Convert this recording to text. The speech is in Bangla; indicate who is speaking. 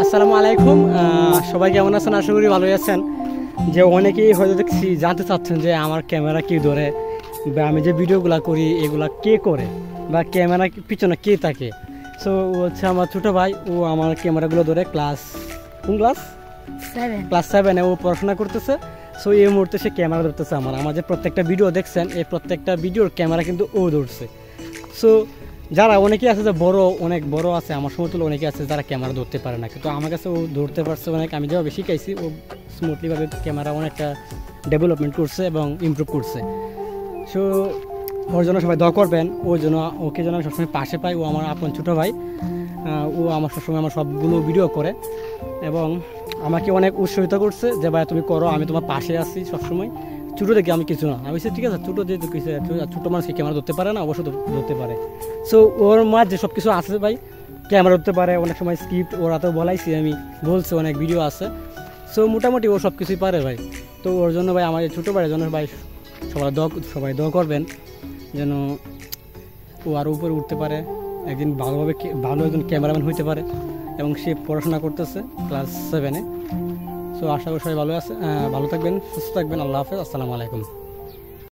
Speaker 1: আসসালামু আলাইকুম, সবাই কেমন আছেন? আশা করি ভালোই আছেন। যে অনেকেই হয়তো দেখছি জানতে চাচ্ছেন যে আমার ক্যামেরা কে ধরে, বা আমি যে ভিডিওগুলো করি এগুলা কে করে, বা ক্যামেরা পিছনে কে থাকে। সো হচ্ছে আমার ছোটো ভাই, ও আমার ক্যামেরাগুলো ধরে কোন ক্লাস 7-এ ও পড়াশোনা করতেছে। সো এই মুহূর্তে সে ক্যামেরা ধরতেছে। আমার যে প্রত্যেকটা ভিডিও দেখছেন, এই প্রত্যেকটা ভিডিওর ক্যামেরা কিন্তু ও ধরছে। সো যারা অনেকেই আছে যে অনেক বড় আছে, আমার সমতুল্য অনেকে আছে যারা ক্যামেরা ধরতে পারে না, কিন্তু আমার কাছে ও ধরতে পারছে অনেক। আমি যেভাবে শিখাইছি ও স্মুথলিভাবে ক্যামেরা অনেকটা ডেভেলপমেন্ট করছে এবং ইমপ্রুভ করছে। সো ওর জন্য সবাই দোয়া করবেন, ওকে যেন আমি সবসময় পাশে পাই। ও আমার আপন ছোটো ভাই, ও আমার সবসময় আমার সবগুলো ভিডিও করে এবং আমাকে অনেক উৎসাহিত করছে যে ভাই তুমি করো, আমি তোমার পাশে আছি সবসময়। ছোটো দেখে আমি কিছু না, আমি বলছি ঠিক আছে, ছোটো যেহেতু কিছু ছোটো মানুষকে ক্যামেরা ধরতে পারে না, অবশ্যই ধরতে পারে। সো ওর মাঝে সব কিছু আছে ভাই, ক্যামেরা ধরতে পারে, অনেক সময় স্ক্রিপ্ট ওরা তো বলাইছি, আমি বলছি অনেক ভিডিও আছে। সো মোটামুটি ও সব কিছুই পারে ভাই। তো ওর জন্য ভাই, আমার ছোটো ভাইয়ের জন্য ভাই সবাই দোয়া করবেন যেন ও আরও উপরে উঠতে পারে, একদিন ভালো একজন ক্যামেরাম্যান হইতে পারে। এবং সে পড়াশোনা করতেছে ক্লাস 7-এ। সো আশা করি সবাই ভালো থাকবেন, সুস্থ থাকবেন। আল্লাহ হাফেজ, আসসালামু আলাইকুম।